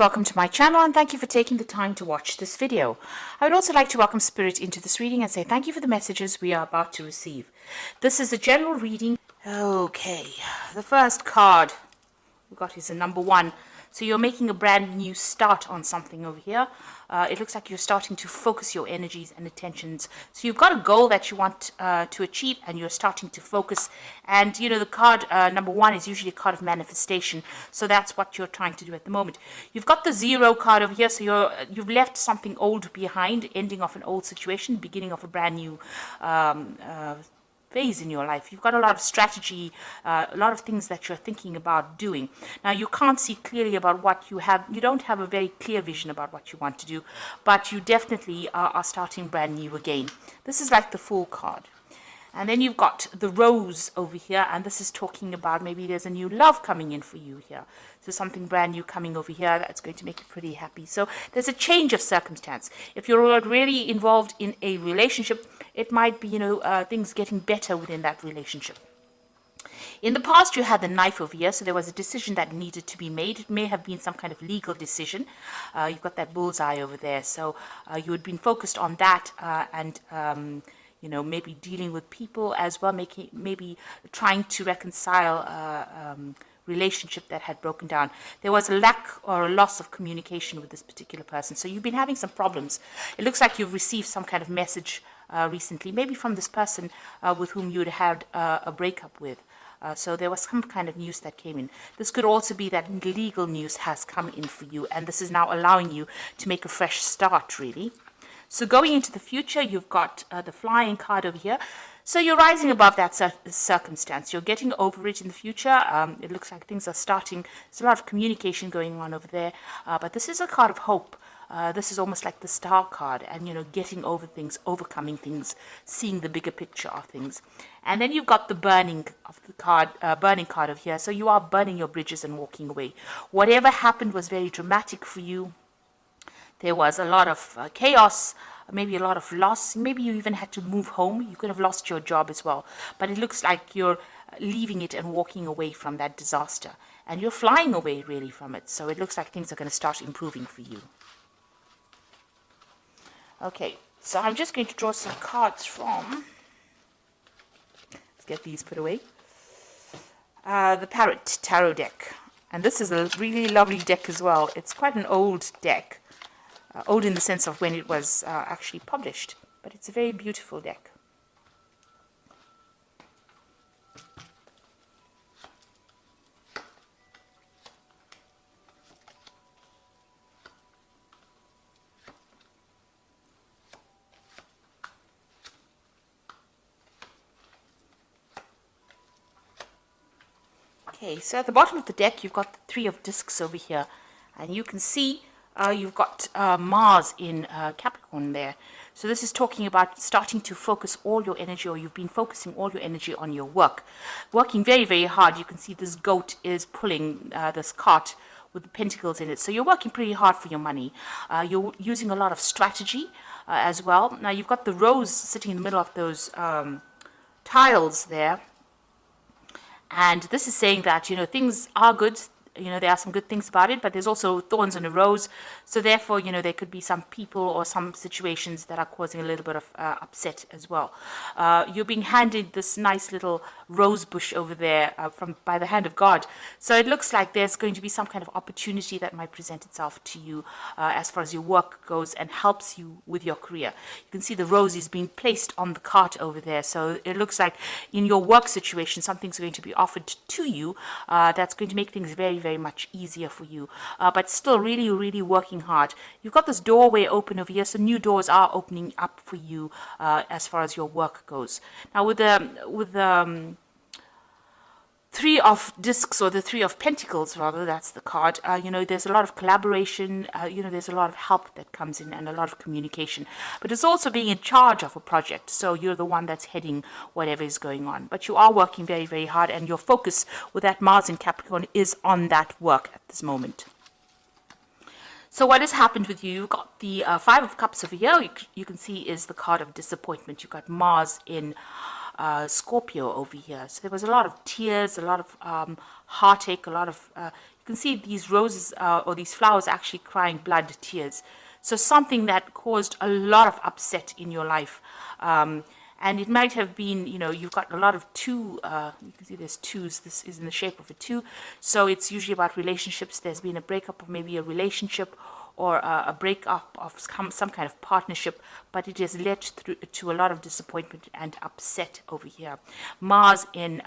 welcome to my channel and thank you for taking the time to watch this video. I would also like to welcome Spirit into this reading and say thank you for the messages we are about to receive. This is a general reading. Okay, the first card we got is a number 1. So you're making a brand new start on something over here. It looks like you're starting to focus your energies and attentions. So you've got a goal that you want to achieve and you're starting to focus. And, you know, the card number 1 is usually a card of manifestation. So that's what you're trying to do at the moment. You've got the 0 card over here. So you've left something old behind, ending off an old situation, beginning of a brand new phase in your life. You've got a lot of strategy, a lot of things that you're thinking about doing. Now you can't see clearly about what you have. You don't have a very clear vision about what you want to do, but you definitely are starting brand new again. This is like the Fool card. And then you've got the Rose over here, and this is talking about maybe there's a new love coming in for you here. So something brand new coming over here that's going to make you pretty happy. So there's a change of circumstance. If you're already involved in a relationship, it might be, things getting better within that relationship. In the past, you had the Knife over here, so there was a decision that needed to be made. It may have been some kind of legal decision. You've got that bullseye over there, so you had been focused on that and maybe dealing with people as well, maybe trying to reconcile relationship that had broken down. There was a lack or a loss of communication with this particular person. So you've been having some problems. It looks like you've received some kind of message recently, maybe from this person with whom you'd had a breakup with. So there was some kind of news that came in. This could also be that legal news has come in for you, and this is now allowing you to make a fresh start, really. So going into the future, you've got the Flying card over here. So you're rising above that circumstance. You're getting over it in the future. It looks like things are starting. There's a lot of communication going on over there. But this is a card of hope. This is almost like the Star card. And, getting over things, overcoming things, seeing the bigger picture of things. And then you've got the Burning card over here. So you are burning your bridges and walking away. Whatever happened was very dramatic for you. There was a lot of chaos, maybe a lot of loss. Maybe you even had to move home. You could have lost your job as well. But it looks like you're leaving it and walking away from that disaster. And you're flying away, really, from it. So it looks like things are going to start improving for you. Okay, so I'm just going to draw some cards from... Let's get these put away. The Parrot Tarot deck. And this is a really lovely deck as well. It's quite an old deck. Old in the sense of when it was actually published, but it's a very beautiful deck. Okay, so at the bottom of the deck, you've got the 3 of Discs over here, and you can see you've got Mars in Capricorn there. So this is talking about starting to focus all your energy, or you've been focusing all your energy on your work. Working very, very hard. You can see this goat is pulling this cart with the pentacles in it. So you're working pretty hard for your money. You're using a lot of strategy as well. Now you've got the Rose sitting in the middle of those tiles there. And this is saying that, things are good. There are some good things about it, but there's also thorns in a rose. So therefore, there could be some people or some situations that are causing a little bit of upset as well. You're being handed this nice little rose bush over there by the hand of God. So it looks like there's going to be some kind of opportunity that might present itself to you as far as your work goes and helps you with your career. You can see the rose is being placed on the cart over there. So it looks like in your work situation, something's going to be offered to you that's going to make things very, very much easier for you, but still really, really working hard. You've got this doorway open over here, so new doors are opening up for you as far as your work goes. Now with the 3 of Discs, or the 3 of Pentacles rather, that's the card, there's a lot of collaboration, there's a lot of help that comes in and a lot of communication, but it's also being in charge of a project. So you're the one that's heading whatever is going on, but you are working very, very hard, and your focus with that Mars in Capricorn is on that work at this moment. So what has happened with you? You've got the 5 of Cups over here. You can see is the card of disappointment. You've got Mars in Scorpio over here. So there was a lot of tears, a lot of heartache, a lot of, you can see these roses or these flowers actually crying blood tears. So something that caused a lot of upset in your life. And it might have been, you've got a lot of two, you can see there's twos, this is in the shape of a two. So it's usually about relationships. There's been a breakup of maybe a relationship or a breakup of some kind of partnership, but it has led to a lot of disappointment and upset over here. Mars in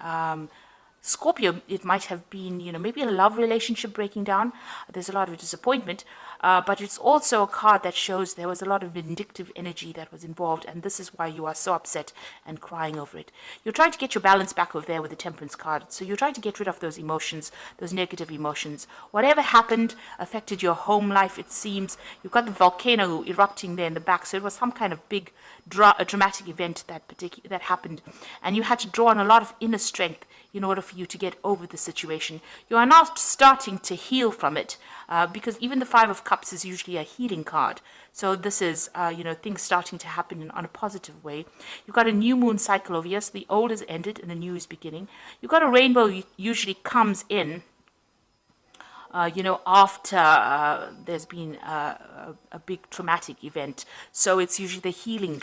Scorpio, it might have been, maybe a love relationship breaking down. There's a lot of disappointment, but it's also a card that shows there was a lot of vindictive energy that was involved, and this is why you are so upset and crying over it. You're trying to get your balance back over there with the Temperance card, so you're trying to get rid of those emotions, those negative emotions. Whatever happened affected your home life, it seems. You've got the volcano erupting there in the back, so it was some kind of big dramatic event that happened, and you had to draw on a lot of inner strength in order for you to get over the situation. You are now starting to heal from it, because even the Five of Cups is usually a healing card. So this is, things starting to happen on a positive way. You've got a new moon cycle over here, so the old is ended and the new is beginning. You've got a rainbow usually comes in after there's been a big traumatic event. So it's usually the healing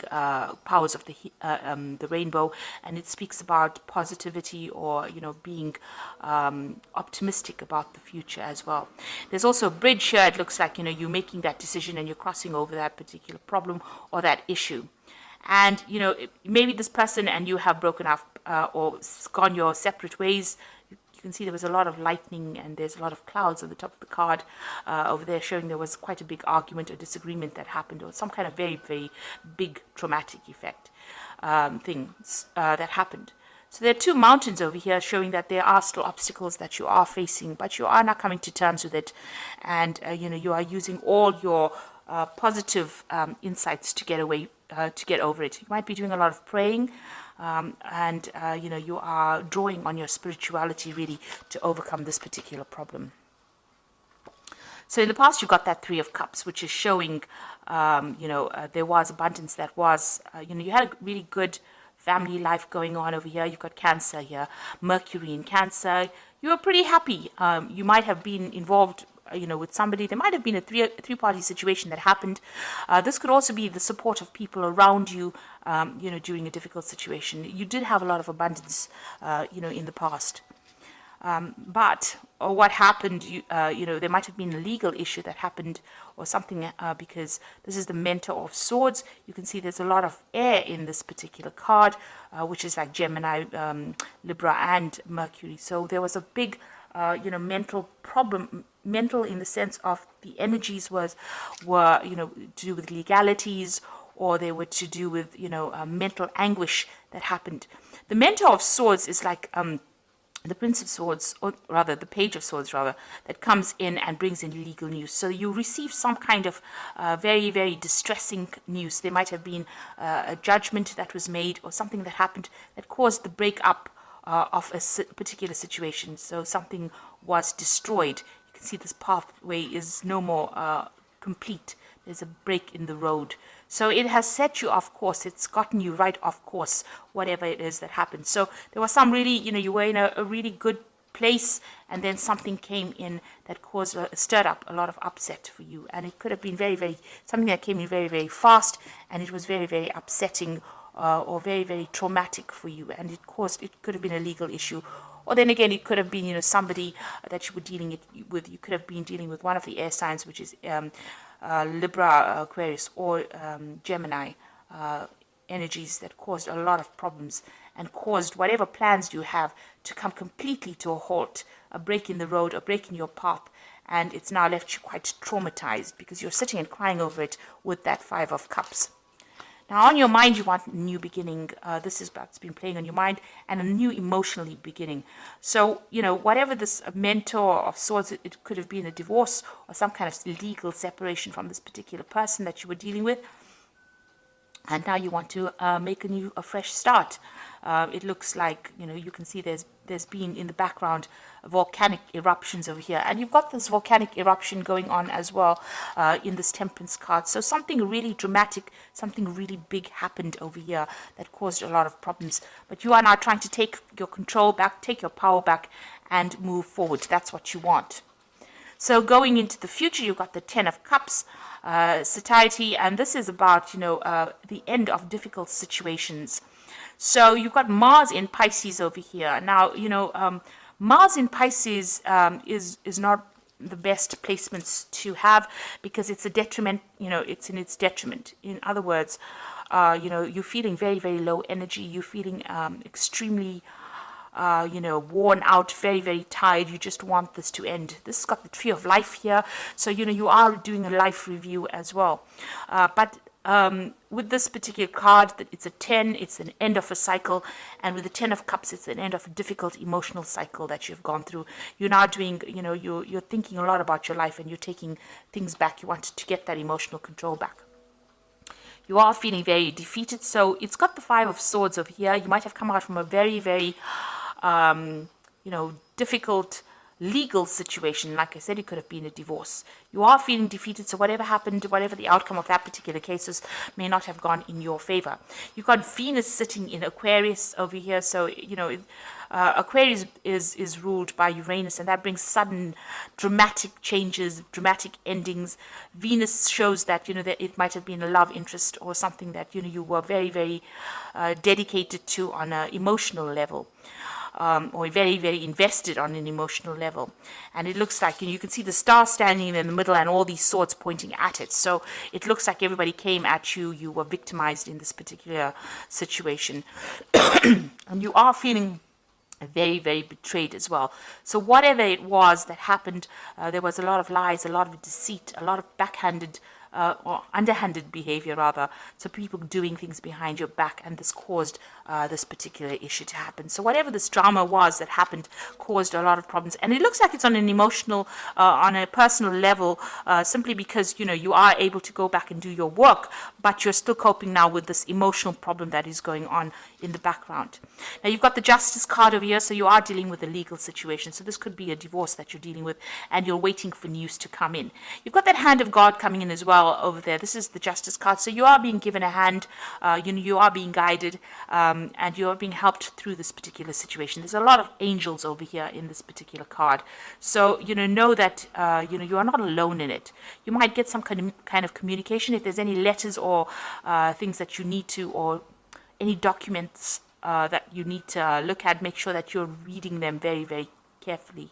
powers of the rainbow, and it speaks about positivity or, being optimistic about the future as well. There's also a bridge here. It looks like, you're making that decision and you're crossing over that particular problem or that issue. And, maybe this person and you have broken up or gone your separate ways. You can see there was a lot of lightning and there's a lot of clouds on the top of the card over there, showing there was quite a big argument or disagreement that happened, or some kind of very, very big traumatic effect things that happened. So there are two mountains over here showing that there are still obstacles that you are facing, but you are not coming to terms with it. And, you are using all your positive insights to get over it. You might be doing a lot of praying. You are drawing on your spirituality really to overcome this particular problem. So in the past, you got that Three of Cups, which is showing, there was abundance that was, you had a really good family life going on over here. You've got Cancer here, Mercury in Cancer. You were pretty happy. You might have been involved with somebody. There might have been a three-party situation that happened. This could also be the support of people around you, during a difficult situation. You did have a lot of abundance, in the past. But what happened, there might have been a legal issue that happened or something, because this is the Mentor of Swords. You can see there's a lot of air in this particular card, which is like Gemini, Libra, and Mercury. So there was a big mental problem, mental in the sense of the energies were to do with legalities, or they were to do with mental anguish that happened. The Mentor of Swords is like the Prince of Swords, or rather the Page of Swords, rather, that comes in and brings in legal news. So you receive some kind of very, very distressing news. There might have been a judgment that was made or something that happened that caused the breakup of a particular situation. So something was destroyed. You can see this pathway is no more complete. There's a break in the road. So it has set you off course. It's gotten you right off course, whatever it is that happened. So there was some really, you were in a really good place, and then something came in that stirred up a lot of upset for you. And it could have been very, very, something that came in very, very fast, and it was very, very upsetting or very, very traumatic for you. And it could have been a legal issue. Or then again, it could have been, somebody that you were dealing with. You could have been dealing with one of the air signs, which is Libra, Aquarius, or Gemini energies that caused a lot of problems and caused whatever plans you have to come completely to a halt, a break in the road, a break in your path, and it's now left you quite traumatized because you're sitting and crying over it with that Five of Cups. Now, on your mind, you want a new beginning. This is what's been playing on your mind, and a new emotionally beginning. So, whatever this Mentor of Swords, it could have been a divorce or some kind of legal separation from this particular person that you were dealing with. And now you want to make a fresh start. It looks like, you can see there's been in the background volcanic eruptions over here. And you've got this volcanic eruption going on as well in this Temperance card. So something really dramatic, something really big happened over here that caused a lot of problems. But you are now trying to take your control back, take your power back, and move forward. That's what you want. So going into the future, you've got the Ten of Cups, satiety, and this is about, the end of difficult situations. So you've got Mars in Pisces over here. Now, Mars in Pisces is not the best placements to have because it's a detriment, it's in its detriment. In other words, you're feeling very, very low energy. You're feeling extremely, worn out, very, very tired. You just want this to end. This has got the Tree of Life here. So, you are doing a life review as well. But with this particular card, that it's a 10, it's an end of a cycle, and with the 10 of Cups, it's an end of a difficult emotional cycle that you've gone through. You're now doing, you're thinking a lot about your life, and you're taking things back. You want to get that emotional control back. You are feeling very defeated, so it's got the Five of Swords over here. You might have come out from a very, very, difficult legal situation. Like I said, it could have been a divorce. You are feeling defeated, so whatever happened, whatever the outcome of that particular case may not have gone in your favor. You've got Venus sitting in Aquarius over here, so Aquarius is ruled by Uranus, and that brings sudden dramatic changes, dramatic endings. Venus shows that that it might have been a love interest or something that you were very, very dedicated to on an emotional level. Or very, very invested on an emotional level. And it looks like, you can see the star standing in the middle and all these swords pointing at it. So it looks like everybody came at you. You were victimized in this particular situation. And you are feeling very, very betrayed as well. So whatever it was that happened, there was a lot of lies, a lot of deceit, a lot of backhanded or underhanded behavior rather, so people doing things behind your back, and this caused this particular issue to happen. So whatever this drama was that happened caused a lot of problems, and it looks like it's on an emotional, on a personal level, simply because you are able to go back and do your work, but you're still coping now with this emotional problem that is going on in the background. Now you've got the Justice card over here, so you are dealing with a legal situation. So this could be a divorce that you're dealing with, and you're waiting for news to come in. You've got that Hand of God coming in as well over there. This is the Justice card. So you are being given a hand, you are being guided, and you are being helped through this particular situation. There's a lot of angels over here in this particular card. So, know that, you are not alone in it. You might get some kind of communication if there's any letters or things that you need to, or any documents that you need to look at. Make sure that you're reading them very, very carefully.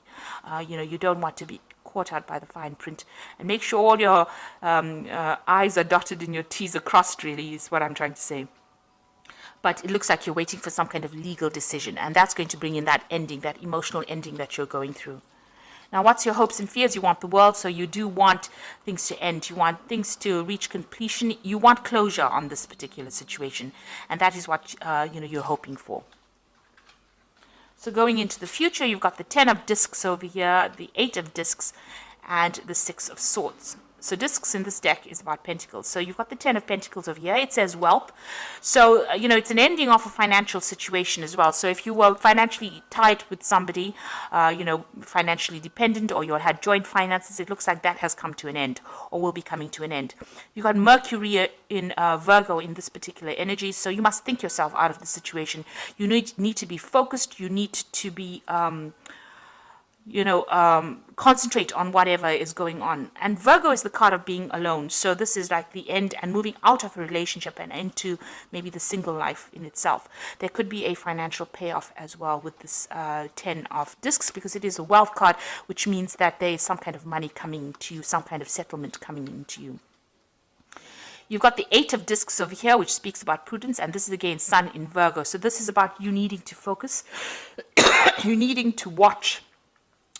You don't want to be caught out by the fine print, and make sure all your I's are dotted and your T's are crossed, really, is what I'm trying to say. But it looks like you're waiting for some kind of legal decision, and that's going to bring in that ending, that emotional ending that you're going through. Now, what's your hopes and fears? You want the world, so you do want things to end. You want things to reach completion. You want closure on this particular situation, and that is what you're hoping for. So going into the future, you've got the 10 of discs over here, the 8 of discs, and the 6 of swords. So discs in this deck is about pentacles. So you've got the 10 of pentacles over here. It says wealth. So, it's an ending of a financial situation as well. So if you were financially tied with somebody, financially dependent, or you had joint finances, it looks like that has come to an end, or will be coming to an end. You've got Mercury in Virgo in this particular energy. So you must think yourself out of the situation. You need to be focused. You need to be concentrate on whatever is going on. And Virgo is the card of being alone. So this is like the end and moving out of a relationship and into maybe the single life in itself. There could be a financial payoff as well with this 10 of discs, because it is a wealth card, which means that there is some kind of money coming to you, some kind of settlement coming into you. You've got the 8 of discs over here, which speaks about prudence, and this is again Sun in Virgo. So this is about you needing to focus, you needing to watch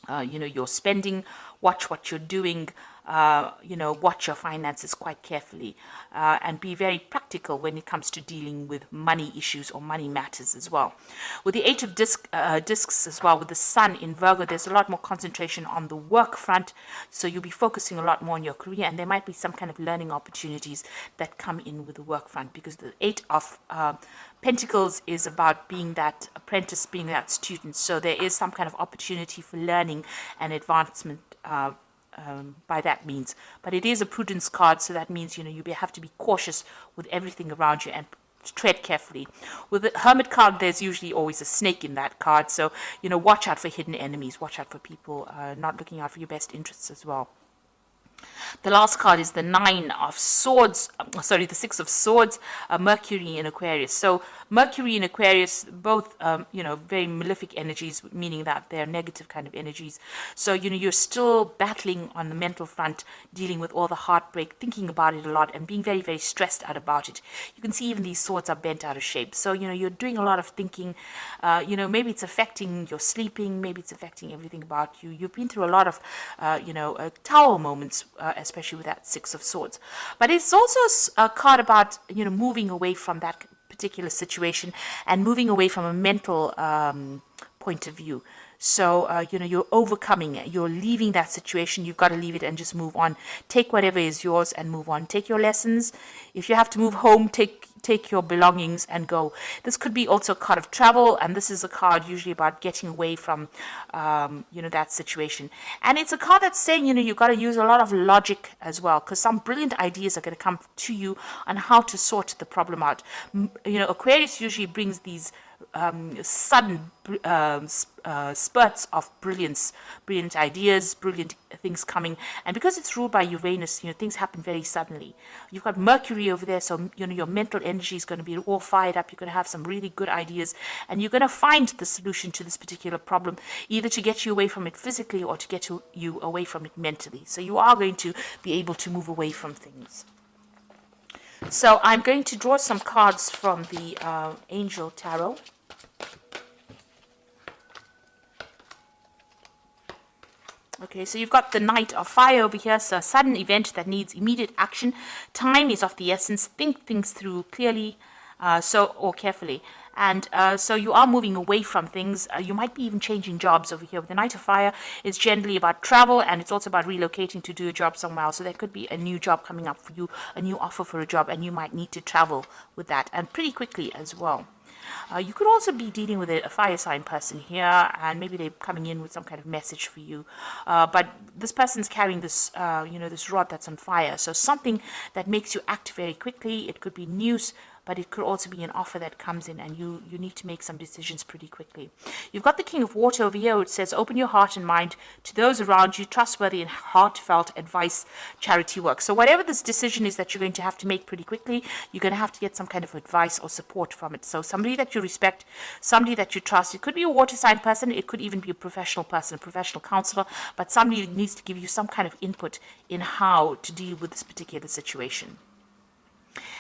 your spending, watch what you're doing, watch your finances quite carefully and be very practical when it comes to dealing with money issues or money matters as well. With the Eight of Discs as well, with the Sun in Virgo, there's a lot more concentration on the work front, so you'll be focusing a lot more on your career, and there might be some kind of learning opportunities that come in with the work front, because the Eight of Pentacles is about being that apprentice, being that student, so there is some kind of opportunity for learning and advancement by that means. But it is a prudence card, so that means you have to be cautious with everything around you and tread carefully. With the Hermit card, there's usually always a snake in that card, so watch out for hidden enemies, watch out for people not looking out for your best interests as well. The last card is the the Six of Swords, Mercury in Aquarius. So Mercury in Aquarius, both, very malefic energies, meaning that they're negative kind of energies. So, you're still battling on the mental front, dealing with all the heartbreak, thinking about it a lot, and being very, very stressed out about it. You can see even these swords are bent out of shape. So, you're doing a lot of thinking. Maybe it's affecting your sleeping, maybe it's affecting everything about you. You've been through a lot of, tower moments, especially with that Six of Swords. But it's also a card about, moving away from that particular situation and moving away from a mental point of view. So, you're overcoming it. You're leaving that situation. You've got to leave it and just move on. Take whatever is yours and move on. Take your lessons. If you have to move home, take your belongings and go. This could be also a card of travel, and this is a card usually about getting away from, that situation. And it's a card that's saying, you've got to use a lot of logic as well, because some brilliant ideas are going to come to you on how to sort the problem out. Aquarius usually brings these sudden spurts of brilliant ideas, brilliant things coming. And because it's ruled by Uranus, things happen very suddenly. You've got Mercury over there, so your mental energy is going to be all fired up. You're going to have some really good ideas, and you're going to find the solution to this particular problem, either to get you away from it physically or to get you away from it mentally. So you are going to be able to move away from things. So I'm going to draw some cards from the Angel Tarot. Okay, so you've got the Knight of Fire over here, so a sudden event that needs immediate action. Time is of the essence. Think things through clearly or carefully. And so you are moving away from things. You might be even changing jobs over here. With the Knight of Fire, it's generally about travel, and it's also about relocating to do a job somewhere else. So there could be a new job coming up for you, a new offer for a job, and you might need to travel with that, and pretty quickly as well. You could also be dealing with a fire sign person here, and maybe they're coming in with some kind of message for you. But this person's carrying this, this rod that's on fire. So something that makes you act very quickly. It could be news, but it could also be an offer that comes in, and you need to make some decisions pretty quickly. You've got the King of Water over here, which says, open your heart and mind to those around you, trustworthy and heartfelt advice, charity work. So whatever this decision is that you're going to have to make pretty quickly, you're going to have to get some kind of advice or support from it. So somebody that you respect, somebody that you trust. It could be a water sign person, it could even be a professional person, a professional counselor, but somebody needs to give you some kind of input in how to deal with this particular situation.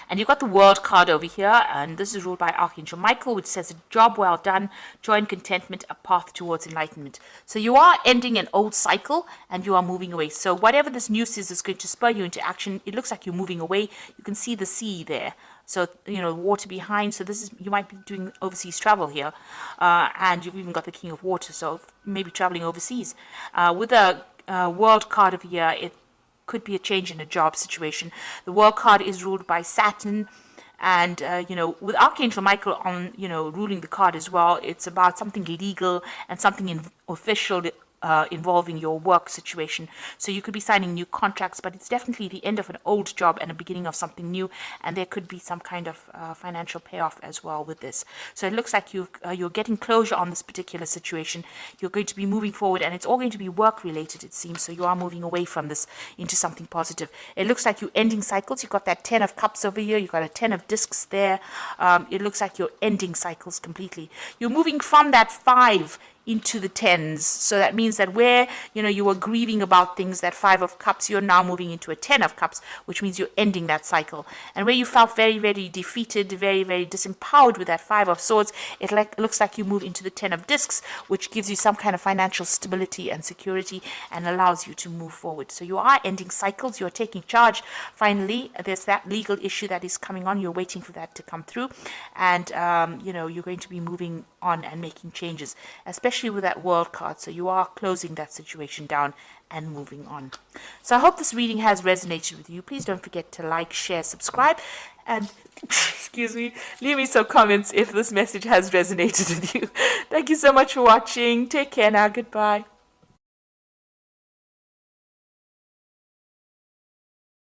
And you've got the World card over here, and this is ruled by Archangel Michael, which says, a job well done, joy and contentment, a path towards enlightenment. So you are ending an old cycle, and you are moving away. So whatever this news is going to spur you into action. It looks like you're moving away. You can see the sea there. So, water behind. So you might be doing overseas travel here. And you've even got the King of Water, so maybe traveling overseas. With the World card over here, it could be a change in a job situation. The World card is ruled by Saturn, and with Archangel Michael on ruling the card as well, it's about something legal and something official involving your work situation. So you could be signing new contracts, but it's definitely the end of an old job and a beginning of something new, and there could be some kind of financial payoff as well with this. So it looks like you're getting closure on this particular situation. You're going to be moving forward, and it's all going to be work related, it seems. So you are moving away from this into something positive. It looks like you're ending cycles. You've got that 10 of Cups over here. You've got a 10 of Discs there. It looks like you're ending cycles completely. You're moving from that 5 into the tens. So that means that where, you were grieving about things, that Five of Cups, you're now moving into a Ten of Cups, which means you're ending that cycle. And where you felt very, very defeated, very, very disempowered with that Five of Swords, it looks like you move into the Ten of Discs, which gives you some kind of financial stability and security and allows you to move forward. So you are ending cycles, you're taking charge. Finally, there's that legal issue that is coming on. You're waiting for that to come through. And, you're going to be moving on and making changes, especially with that World card. So you are closing that situation down and moving on. So I hope this reading has resonated with you. Please don't forget to like, share, subscribe, and excuse me, leave me some comments if this message has resonated with you. Thank you so much for watching. Take care now. Goodbye.